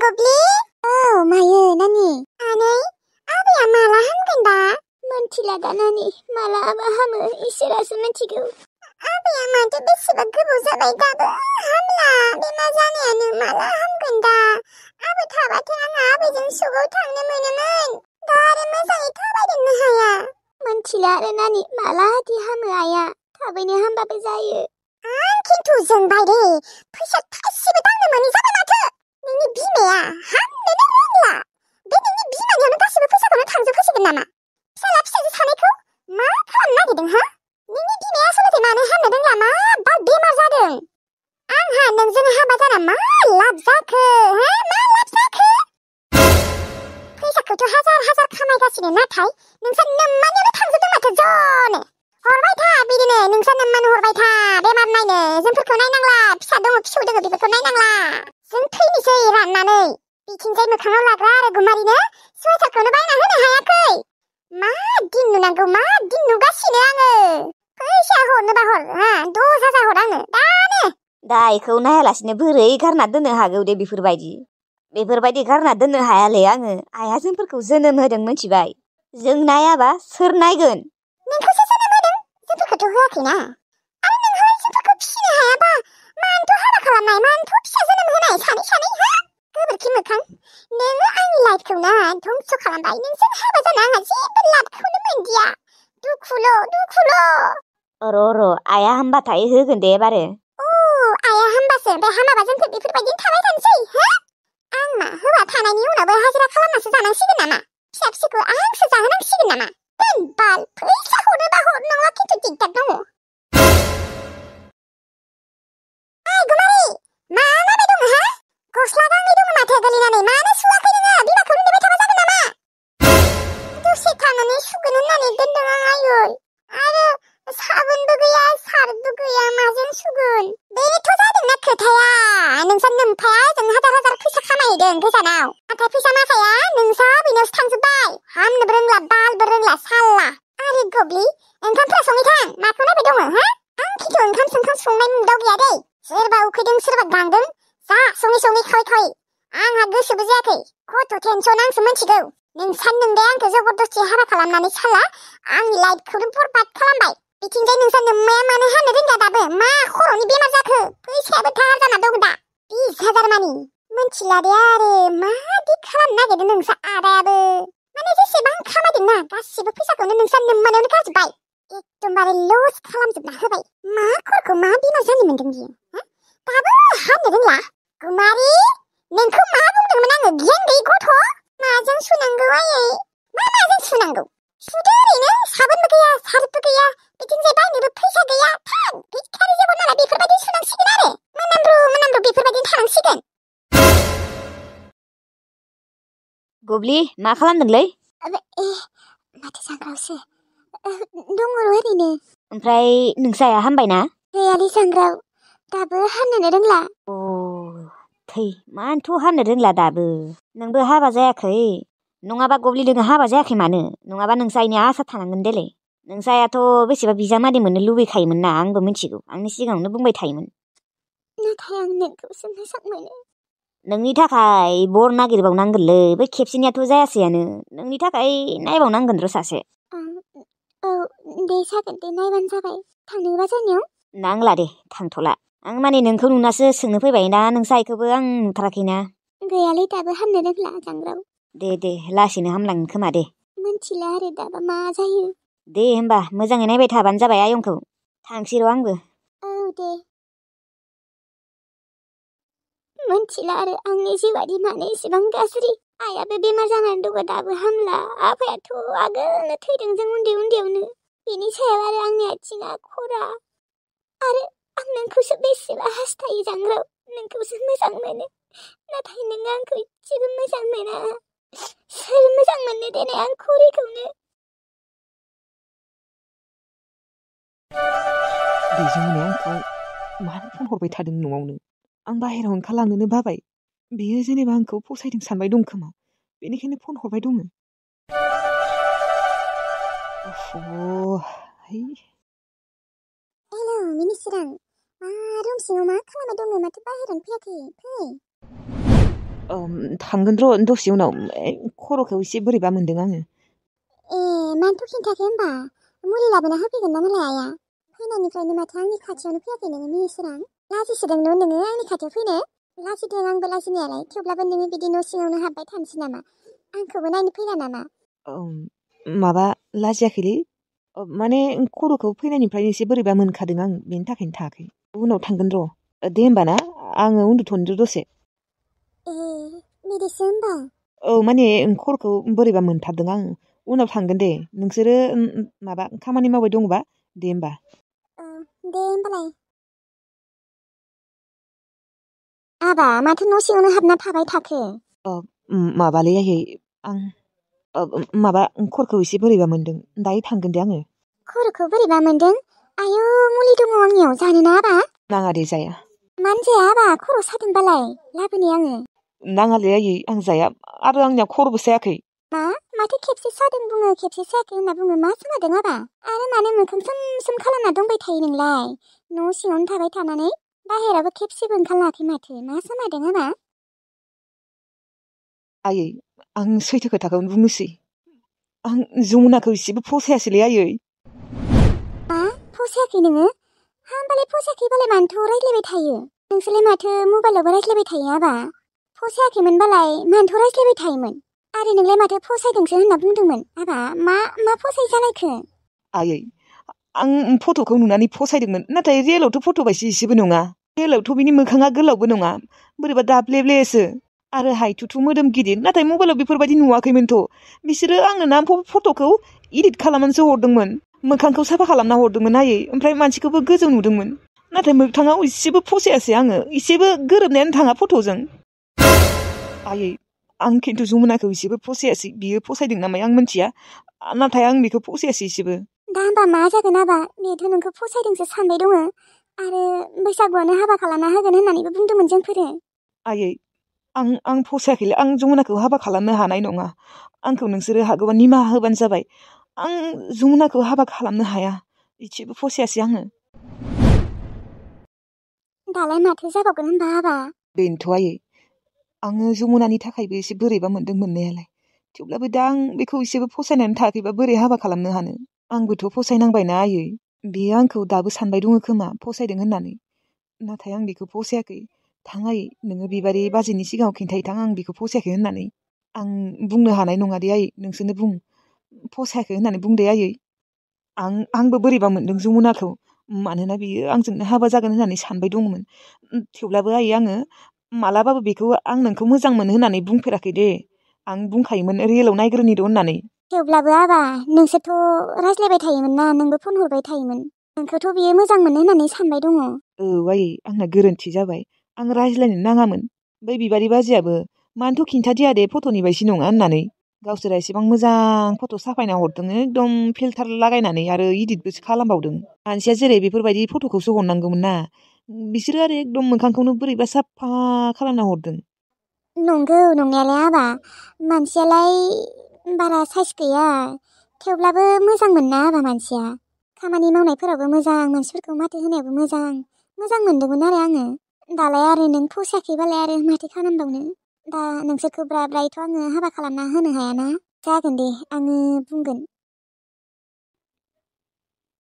गब्लि? औ मायो नानि? आनै आबैया माला हामगोन दा? मोनथिला दा नानि, मालाबा हामो इसोरासो मिथिगौ। आबैया माथो बेसेबा गोबाव जाबाय दाबो हामला, बेमार जानायानो माला हामगोन दा? आबै थाबाथाय आं आबैजों सुगाव थांनो मोनोमोन, दा आरो मोजाङै थाबायनोनो हाया। मोनथिला आरो नानि मालादि हामो आइया, थाबैनो हामबाबो जायो। आं खिन्थु जोंबाय दे, फैसा थाइसेबो दांनो मोनै जाबाय माथो। नोंनि बिमाया हामनोनो रोंला। बे नोंनि बिमानियावनो गासिबो फैसाखौनो थांजोबहोसिगोन नामा? फिसाला फिसाजो सानैखौ मा खालामनो नागिरदों हा? नोंनि बिमाया आसलथे मानो हामनो रोंला, मा बेमार जादों? आंहा नोंजों हाबा जाना मा लाब जाखो हा? मा लाब जाखो? फैसाखौथ' हाजार हाजार खामायगासिनो, नाथाय नोंसा नोम्मानियावनो थांजोबदों माथो ज'नो। हरबाय था बिदिनो, नोंसा नोम्मानो हरबाय था बेमार नायनो। जोंफोरखौ नायनांला, फिसा दङ फिसौ दङ बेफोरखौ नायनांला। जों थैनोसै राननानै। बिथिंजाय मोखाङाव लाग्रा आरो गुमारिनो सुवेटारखौनो बायना होनो हायाखै। मा दिन नुनांगौ, मा दिन नुगासिनो आङो। फैसा हरनोबा हर, 10,000 हर आंनो दानो। दा इखौ नायालासिनो बोरै गारना दोननो हागौ दे? बेफोरबायदि गारना दोननो हायालै आङो। आइया जोंफोरखौ जोनोम होदों मिथिबाय। जों नायाबा सोर नायगोन? नोंखौसो जोनोम होदों, जोंफोरखौथ' होआखैना। आरो नोंहा जोंफोरखौ फिसिनो हायाबा मानोथ' हाबा खालामनाय, मानोथ' फिसा जोनोम होनाय सानै हा? गोबोरखि मोखां, नोङो आंनि लाइफखौनो धंस' खालामबाय। नोंजों हाबा जाना आंहा जेबो लाबखौनो मोनदिया। दुखुल'। र' आइया हामबाथाय होगोन दे एबारो। आइया हामबासो, ओमफ्राय हामाबा जोंफोर बेफोरबायदिनो थाबाय थानोसै हा? आं मा हौवा थानायनि उनावबो हाजिरा खालामनासो जानांसिगोन नामा? फिसा फिसौखौ आंसो जाहोनांसिगोन नामा? दोनबाल, फैसा हरनोबा हर, नङा खिन्थु दिगदार दङ। गुमारि, मा माबाय दङ हा? गस्ला गांनै दङ माथो गोलैनानै, मानो सुवाखै नोङो? बिमाखौ नेबाय थाबा जागोन नामा? दसे थानानै सुगोन होननानै दोनदों आं आयै। आरो साबोनबो गैया, सार्फबो गैया, माजों सुगोन? बेनोथ' जादोंना खोथाया। नोंसा नोम्फाया ओजों हाजार हाजार फैसा खामायहैदों गोजानाव, नाथाय फैसा माखाया नोंसा आबैनावसो थांजोब्बाय। हामनोबो रोंला, बालबो रोंला साल्ला। आरो गब्लि, ओंखामफ्रा सङै थां, माखौ नायबाय दङ हा? आं खिन्थु ओंखाम सोंखाम संनाय मुदाव गैया दै। सोरबा उखैदों सोरबा गांदों, जा सङै खावै। आंहा गोसोबो जायाखै, खथ' टेनसन आंसो मिथिगौ। नोंसा नोंदाया आंखौ जबरदस्ति हाबा खालामनानै साला आंनि लाइफखौनो बरबाद खालामबाय। बिथिंजाय नोंसा नोम्माया मानो हानो रोंला दाबो? मा खर'नि बेमार जाखो? फैसायाबो दाहार जाना दं दा 20,000 मानि। मोनथिला दे आरो मादि खालामनो नागिरदों नोंसा आदायाबो। माने जेसेबां खामायदोंना गासिबो फैसाखौनो नोंसा नोम्मानियावनो गारजोब्बाय। एकदमबारे लस खालामजोबना होबाय। मा खर'खौ मा बेमार जानो मोनदों बियो? दाबो हामनो रोंला? गुमारि, नोंखौ मा बुंदोंमोन आङो, गियान गैयि गथ'? माजों सुनांगौ आयै? माजों सुनांगौ? सुदो ओरैनो, साबोनबो गैया, सार्फबो गैया, बिथिंजाय बायनोबो फैसा गैया। थां, भिखारि जेबो नालाय बेफोरबायदि सुनांसिगोन आरो। मोनामब्रु बेफोरबायदिनो थानांसिगोन। गब्लि, मा खालामदोंलै? माथो सांग्रावसो दङ ओरैनो। ओमफ्राय नोंसा आइया हामबायना? गैयालै सांग्राव, दाबो हामनोनो रोंला। मानोथ' हामनो रोंला दाबो? नोंबो हाबा जायाखै? नङाबा गब्लि नोङो हाबा जायाखै मानो? नङाबा नोंसा आइनि आसा थानांगोन देलै। नोंसा आइयाथ' बेसेबा बिजामादै मोननो लुबैखायोमोन ना, आंबो मिथिगौ, आंनि सिगाङावनो बुंबाय थायोमोन। नाथाय आं नोंखौसो मोजां मोनो। नोंनि थाखाय बर नागिरबावनांगोनलै, बै खेबसेनियाथ' जायासैयानो। नोंनि थाखाय नायबावनांगोन र' सासे। औ दे जागोन दे, नायबानो जाबाय। थांनोबा जोंनियाव? नांला दे, थांथ'ला। आं माने नोंखौ नुनासो सोंनो फैबाय ना, नोंसा आइखौबो आं नुथाराखैना। गैयालै, दाबो हामनो रोंला सांग्राव। दे लासैनो हामलांगोन खोमा दे। मोनथिला आरो दाबा मा जायो। दे होमबा मोजाङै नायबाय थाबानो जाबाय आयंखौ। थांसै र' आंबो। औ दे। मोनथिला आरो आंनि जिउआदि मानो एसेबां गाज्रि। आइयाबो बेमार जानानै दङ, दाबो हामला। आफायाथ' आगोलनो थैदों जों उन्दैयावनो। बेनि सायाव आरो आंनि आथिङा खरा। आरो आं नोंखौसो बेसेबा हास्थायो सांग्राव, नोंखौसो मोजां मोनो। नाथाय नों आंखौ एसेबो मोजां मोना। सोर मोजां मोननो देनाय आं खरिखौनो। दैजोंनो आंखौ मानो फन हरबाय थादों न'आवनो? आं बाहेरायाव ओंखारलांनोनो बाबाय। बेयो जेनेबा आंखौ फसायदों सानबाय दं खोमा, बेनिखायनो फन हरबाय दङ। हेलौ मिनिसोरां, मा रुम सिङाव मा खालामबाय दङ? माथो बाहेरायावनो फैयाखै? फै। थांगोन र' दसे उनाव खर'खौ एसे बोरैबा मोनदों आङो। ए मानोथ' खिन्थाखै होमबा मुलि लाबोना होफैगोन ना मालाय आइया फैनायनिफ्रायनो माथो आंनि खाथियावनो फैयाखै नोङो मिनिसोरां लाजिसोदों नोङो आंनि खाथियाव फैनो लाजिदों आंबो लाजिनायालाय थेवब्लाबो नोङो बिदि न' सिङावनो हाबबाय थानोसै नामा आंखौबो नायनो फैया नामा माबा लाजियाखैलै माने खर'खौ फैनायनिफ्राय एसे बोरैबा मोनखादों आं बेनि थाखायनो थाङाखै उनाव थांगोन र' दे होमबा ना आङो उन्दुथ'नो दसे। ए बिदिसो होमबा माने खर'खौ बोरैबा मोनथारदों आङो उनाव थांगोन दे नोंसोरो माबा खामानि मावबाय दङबा दे होमबा। दे होमबालाय आबा माथो न' सिङावनो हाबना थाबाय थाखो माबालै आयै आं माबा खर'खौ एसे बोरैबा मोनदों दायो थांगोन दे आङो। खर'खौ बोरैबा मोनदों आयौ मुलि दङ आंनियाव जानोना आबा नाङा दे जाया मानो जाया आबा खर' सादोंबालाय लाबोनि आङो नाङालै आयै आं जाया आरो आंनिया खर'बो सायाखै माथो खेबसे सादों बुङो खेबसे सायाखै होनना बुङो मा सोमादों आबा आरो मानो मोखां सोम खालामना दंबाय थायो नोंलाय न' सिङावनो थाबाय थानानै बाहेराबो खेबसेबो ओंखारलाङाखै माथो मा सोमादों आबा आयै आं सैथो खोथाखौनो बुंनोसै आं जमुनाखौ एसेबो फसायासैलै आयै मा फसायाखै नोङो होमबालाय फसायाखैबालाय मानोथ' रायज्लायबाय थायो नोंसोरलाय माथो मबाइलावबो रायज्लायबाय थायो आबा फसायाखैमोनबालाय मानोथ' रायज्लायबाय थायोमोन आरो नोंलाय माथो फसायदोंसो होनना बुंदोंमोन आबा मा फसाय जालायखो आयै आं फट'खौ नुनानै फसायदोंमोन नाथाय रियेलावथ' फट' बायदि एसेबो नङा रियेलावथ' बिनि मोखाङा गोलावबो नङा बोरैबा दाब्लेब्लेसो आरो हाइथुथु मोदोम गिदिर नाथाय मबाइलाव बेफोरबायदि नुवाखैमोनथ' बिसोरो आंनो ना फट'खौ इडिट खालामनानैसो हरदोंमोन मोखांखौ साफा खालामना हरदोंमोन आयै ओमफ्राय मानसिखौबो गोजौ नुदोंमोन नाथाय मोगथाङाव एसेबो फसायासै आङो एसेबो गोरोबनायानो थाङा फट'जों आयै आं खिन्थु जमुनाखौ एसेबो फसायासै बियो फसायदों ना माया आं मिथिया नाथाय आं बेखौ फसायासै एसेबो दा होमबा मा जागोन आबा बेथ' नोंखौ फसायदोंसो सानबाय दङ आरो बैसागुआवनो हाबा खालामना होगोन होननानैबो बुंदोंमोन जोंफोरो आयै आं फसायाखैलै आं जमुनाखौ हाबा खालामनो हानाय नङा आंखौ नोंसोरो हागौबा निमाहा होबानो जाबाय आं जमुनाखौ हाबा खालामनो हाया एसेबो फसायासै आङो दालाय माथो जाबावगोन होनबा आबा बेनोथ' आयै आङो जमुनानि थाखायबो एसे बोरैबा मोनदों मोननायालाय थेवब्लाबो दा आं बेखौ एसेबो फसायनानै थायाखैबा बोरै हाबा खालामनो हानो आंबोथ' फसायनांबायना आयै बेयो आंखौ दाबो सानबाय दङ खोमा फसायदों होननानै नाथाय आं बेखौ फसायाखै थां आयै नोङो बिबारि बाजैनि सिगाङाव खिन्थायो थां आं बेखौ फसायाखै होननानै आं बुंनो हानाय नङा दे आयै नोंसोरनो बुं फसायाखै होननानै बुंदे आयै आंबो बोरैबा मोनदों जमुनाखौ मानोना बियो आंजोंनो हाबा जागोन होननानै सानबाय दङमोन थेवब्लाबो आयै आङो मालाबाबो बेखौ आं नोंखौ मोजां मोनो होननानै बुंफेराखै दे आं बुंखायोमोन रियेलाव नायग्रोनि र' होननानै थेवब्लाबो आबा नोंसोरथ' रायज्लायबाय थायोमोन ना नोंबो फन हरबाय थायोमोन नोंखौथ' बियो मोजां मोनो होननानै सानबाय दङ आयै आंना गोरोन्थि जाबाय आं रायज्लायनो नाङामोन बै बिबारि बाजैयाबो मानोथ' खिन्थादिया दे फट'नि बायदि नङा होननानै गावसोरा एसेबां मोजां फट' साफायना हरदों एकदम फिल्टार लागायनानै आरो इदिटबोसो खालामबावदों मानसिया जेरै बेफोरबायदि फट'खौसो हरनांगौमोन ना बिसोरो आरो एकदम मोखांखौनो बोरैबा साफा खालामना हरदों नंगौ नंनायालाय आबा मानसियालाय बारा साइस गैया थेवब्लाबो मोजां मोनना आबा मानसिया खामानि मावनायफोरावबो मोजां मानसिफोरखौ माथो होनायावबो मोजां मोनदोंमोन आरो आङो दालाय आरो नों फसायाखैबालाय आरो माथो खालामबावनो दा नोंसोरखौ ब्रायथ' आङो हाबा खालामना होनो हायाना जागोन दे आङो बुंगोन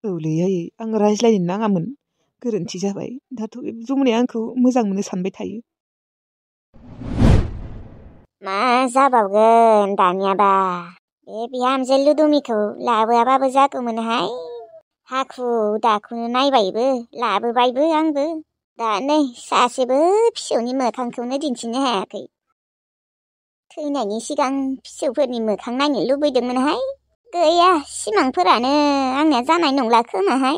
औलै आयै आं रायज्लायनो नाङामोन गोरोन्थि जाबाय दाथ' जमुनाया आंखौ मोजां मोनो सानबाय थायो मा जाबावगोन दानियाबा बे बिहामजो लुदुमिखौ लाबोआबाबो जागौमोनहाय हाखु दाखुनो नायबायबो लाबोबायबो आंबो दा नै सासेबो फिसौनि मोखांखौनो दिन्थिनो हायाखै थैनायनि सिगां फिसौफोरनि मोखां नायनो लुबैदोंमोनहाय गैया सिमांफोरानो आंनिया जानाय नंला खोमाहाय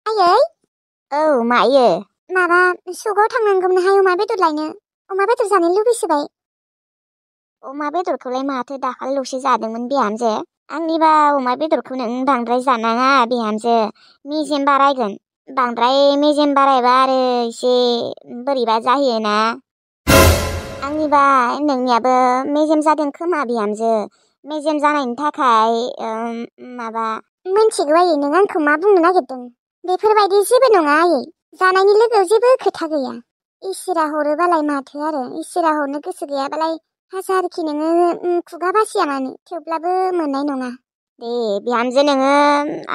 आयै औ मायो माबा सगाव थांनांगौमोनहाय अमा बेदर लायनो अमा बेदर जानो लुबैसोबाय अमा बेदरखौलाय माथो दाखालिल'सो जादोंमोन बिहामजो आंनिबा अमा बेदरखौ नों बांद्राय जानाङा बिहामजो मेजेम बारायगोन बांद्राय मेजेम बारायबा आरो एसे बोरैबा जाहैयोना आंनिबा नोंनियाबो मेजेम जादों खोमा बिहामजो मेजेम जानायनि थाखाय माबा मिन्थिगौ आयै नों आंखौ मा बुंनो नागिरदों बेफोरबायदि जेबो नङा आयै जानायनि लोगोआव जेबो खोथा गैया। इसोरा हरोबालाय माथो आरो इसोरा हरनो गोसो गैयाबालाय हाजारखि नोङो खुगा बासिया मानो थेवब्लाबो मोननाय नङा। दे बिहामजो नोङो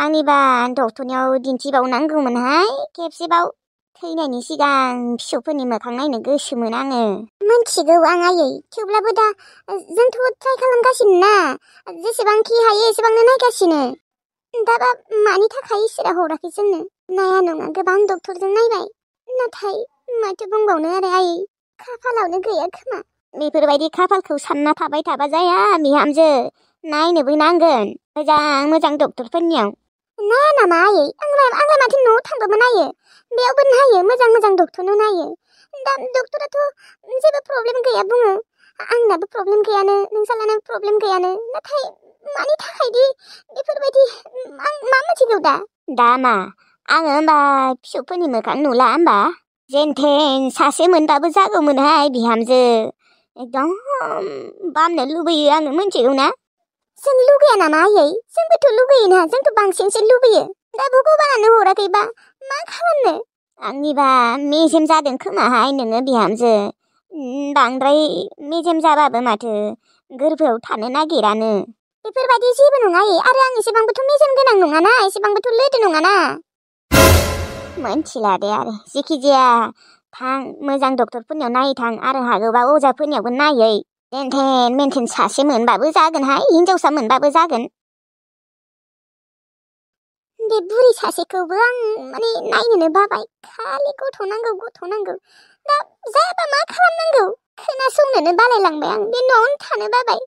आंनिबा डक्टरनियाव दिन्थिबावनांगौमोनहाय खेबसेबाव। थैनायनि सिगां फिसौफोरनि मोखां नायनो गोसोमोन आङो। मोनथिगौ आं आयै, थेवब्लाबो दा जोंथ' ट्राइ खालामगासिनो ना, जेसेबांखि हायो एसेबांनो नायगासिनो। दाबा मानि थाखाय इसोरा हराखै जोंनो? नाया नङा गोबां डक्टरजों नायबाय, नाथाय माथो बुंबावनो आरो आयै, खाफालावनो गैया खोमा। बेफोरबायदि खाफालखौ सानना थाबाय थाबा जाया बिहामजो, नायनोबो नांगोन मोजां डक्टरफोरनियाव। नाया नामा आयै? आंलाय माथो न'आव थांबाबो नायो, बेयावबो नायो, मोजां डक्टरनाव नायो। दा डक्टराथ' जेबो प्रब्लेम गैया बुङो। आंनाबो प्रब्लेम गैयानो, नोंसालानाबो प्रब्लेम गैयानो, नाथाय मानि थाखायदि बेफोरबायदि आं मा मिथिगौ दा? दा मा आङो होमबा फिसौफोरनि मोखां नुला होमबा? जेनथेन सासे मोनबाबो जागौमोनहाय बिहामजो, एकदम बामनो लुबैयो आङो, मिथिगौ ना? जों लुगैया नामा आयै? जोंबोथ' लुगैयोना, जोंथ' बांसिनसो लुबैयो। दा भगबानानो हराखैबा मा खालामनो? आंनिबा मेजेम जादों खोमाहाय नोङो बिहामजो। बांद्राय मेजेम जाबाबो माथो गोरबोआव थानो नागिरानो। बेफोरबायदि जेबो नङा आयै, आरो आं एसेबांबोथ' मेजेम गोनां नङाना, एसेबांबोथ' लोदो नङाना। मोनथिला दे आरो, जेखिजाया थां मोजां डक्टरफोरनियाव नायथां, आरो हागौबा अजाफोरनियावबो नायै। जेनथेन मेनथेन सासे मोनबाबो जागोनहाय, हिनजावसा मोनबाबो जागोन। बे बुरि सासेखौबो आं माने नायनोनो बाबाय, खालि गथ' नांगौ। दा जायाबा मा खालामनांगौ? खोनासंनोनो बालायलांबाय आं, बे न'आवनो थानो बाबाय।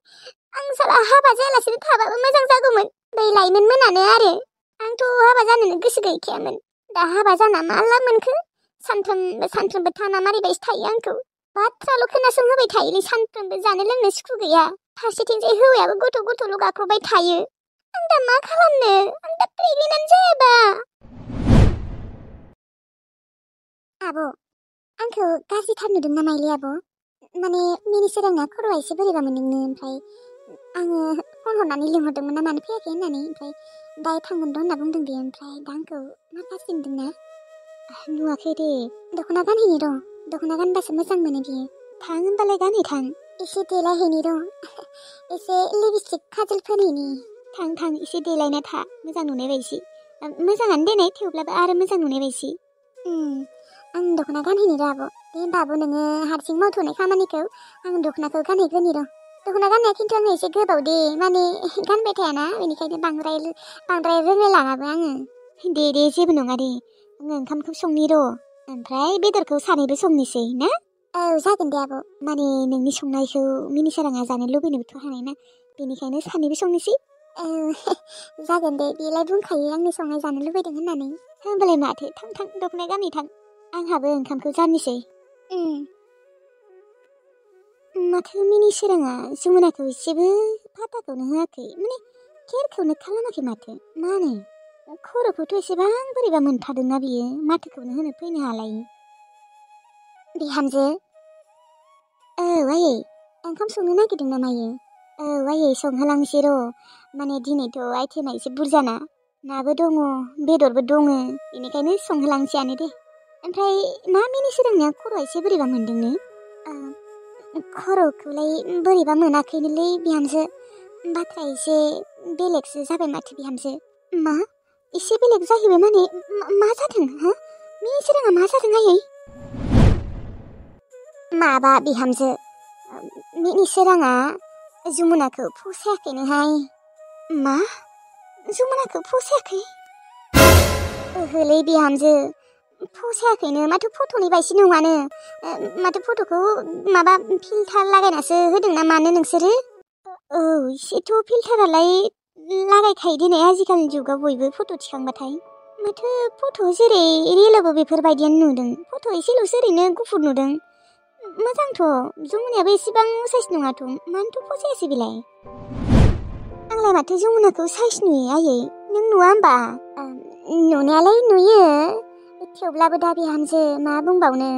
आं साला हाबा जायालासिनो थाबाबो मोजां जागौमोन। बै लाइमोन मोनानो आरो आंथ' हाबा जानोनो गोसो गैखायामोन। दा हाबा जाना मा लाब मोनखो? सानफ्रोमबो थाना मारिबायसो थायो आंखौ। बाथ्राल' खोनासंहोबाय थायोलै, सानफ्रोमबो जानो लोंनो सुखु गैया। फारसेथिंजाय हौवायाबो गथ'ल' गाख्रबबाय थायो। आं दा मा खालामनो? आं दा प्रेगनेन्ट जायाबा? आब', आंखौ गाज्रिथार नुदों ना माइलि आब'? माने मिनिसोरांना खर'आ एसे बोरैबा मोनदोंनो, ओमफ्राय आङो फन हरनानै लिंहरदोंमोन ना मानो फैयाखै होननानै, ओमफ्राय दायो थांगोन र' होनना बुंदों बियो। ओमफ्राय दा आंखौ मा गाज्रि नुदों ना? नुवाखै दे। दख'ना गानहैनि र', दख'ना गानबासो मोजां मोनो बियो। थां होनबालाय गानहै थां। एसे देलायहैनि र', एसे लिपस्टिक खाजोल फोनहैनि। थां एसे देलायना था, मोजां नुनाय बायदि। मोजाङानो देनाय, थेवब्लाबो आरो मोजां नुनाय बायदि। आं दख'ना गानहैनि र' आब'। दे होमबा आब' नोङो हारसिं मावथ'नाय खामानिखौ, आं दख'नाखौ गानहैग्रोनि र'। दख'ना गाननाया खिन्थु आङो एसे गोबाव दे, माने गानबाय थायाना, बेनिखायनो बांद्राय रोंलायलाङाबो आङो। दे जेबो नङा दे, आङो ओंखामखौ संनि र', ओमफ्राय बेदरखौ सानैबो संनोसै ना? औ जागोन दे आब'। माने नोंनि संनायखौ मिनिसोराङा जानो लुबैनोबोथ' हानाय ना, बेनिखायनो सानैबो संनोसै। औ जागोन दे, बेलाय बुंखायो आंनि संनाय जानो लुबैदों होननानै। होमबालाय माथो, थां दख'ना गानहै थां, आंहाबो ओंखामखौ जानोसै। माथो मिनिसोराङा जमुनाखौ एसेबो फाथाखौनो होआखै, माने केयारखौनो खालामाखै माथो। मानो? खर'खौथ' एसेबां बोरैबा मोनथारदोंना बियो, माथोखौनो होनो फैनो हालायै। बिहामजो। औ आयै। ओंखाम संनो नागिरदों ना मायो? औ आयै, संहोलांसै र', माने दिनैथ' आइटेमा एसे बुरजाना, नाबो दङ, बेदरबो दङ, बेनिखायनो संहोलांसैयानो दे। ओमफ्राय मा मिनिसोरांनिया खर'आ एसे बोरैबा मोनदोंनो? खर'खौलाय बोरैबा मोनाखैनोलै बिहामजो, बाथ्राया एसे बेलेगसो जाबाय माथो बिहामजो। मा? एसे बेलेग जाहैबाय माने मा जादों? मिनिसोराङा मा जादों आयै? माबा बिहामजो, मिनिसोराङा जमुनाखौ फसायाखैनोहाय। मा? जमुनाखौ फसायाखै? ओहोलै बिहामजो, फसायाखैनो, माथो फट'नि बायदि नङानो। माथो फट'खौ माबा फिल्टार लागायनासो होदों ना मानो नोंसोरो? औ एसेथ' फिल्टारालाय लागायखायो दिनै आजिखालिनि जुगाव बयबो फट' थिखांबाथाय। माथो फट' जेरै रियेलावबो बेफोरबायदियानो नुदों, फट' एसेल'सो ओरैनो गुफुर नुदों। मोजांथ', जमुनायाबो एसेबां साइज नङाथ', मानोथ' फसायासै बेलाय? आंलाय माथो जमुनाखौ साइज नुयो आयै, नों नुवा होमबा? नुनायालाय नुयो, थेवब्लाबो दा बिहामजो मा बुंबावनो,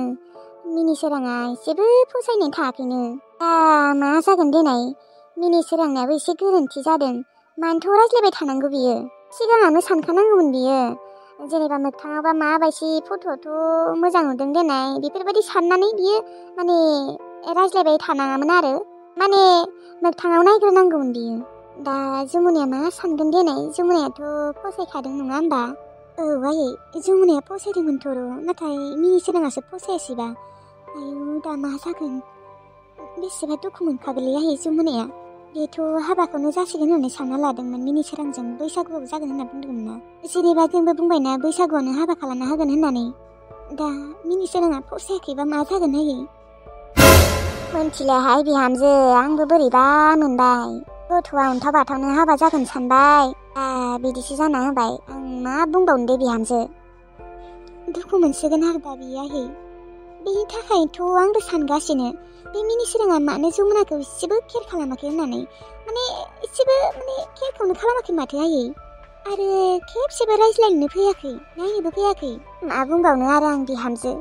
मिनिसोराङा एसेबो फसायनाय थायाखैनो। दा मा जागोन देनाय, मिनिसोरांनायाबो एसे गोरोन्थि जादों। मानोथ' रायज्लायबाय थानांगौ बियो, सिगाङावनो सानखानांगौमोन बियो। जेनेबा मोगथाङावबा माबायदि फट'आथ' मोजां नुदों देनाय बेफोरबायदि साननानै बियो माने रायज्लायबाय थानाङामोन आरो माने मोगथाङाव नायग्रोनांगौमोन बियो। दा जमुनाया मा सानगोन देनाय जमुनायाथ' फसायखादों नङा होमबा? औ आयै जमुनाया फसायदोंमोनथ' र' नाथाय मिनिसोराङासो फसायासैबा। आयु दा मा जागोन बेसेबा दुखु मोनखागोनलै आयै जमुनाया। बेथ' हाबाखौनो जासिगोन होननानै सानना लादोंमोन मिनिसोरांजों बैसागुआव जागोन होनना बुंदोंमोन ना। जेनेबा जोंबो बुंबायना बैसागुआवनो हाबा खालामना होगोन होननानै। दा मिनिसोराङा फसायाखैबा मा जागोन आयै? मोनथिलाहाय बिहामजो आंबो बोरैबा मोनबाय। गथ'आ अन्थाव बाथावनो हाबा जागोन सानबाय बिदिसो जाना होबाय। आं मा बुंबावनो दे बिहामजो। दुखु मोनसिगोन आरो दा बियो आयै। बेनि थाखायथ' आंबो सानगासिनो बे मिनिसोराङा मानो जमुनाखौ एसेबो केयार खालामाखै होननानै। माने एसेबो केयारखौनो खालामाखै माथो आयै। आरो खेबसेबो रायज्लायनोनो फैयाखै नायनोबो फैयाखै। मा बुंबावनो आरो आं बिहामजो।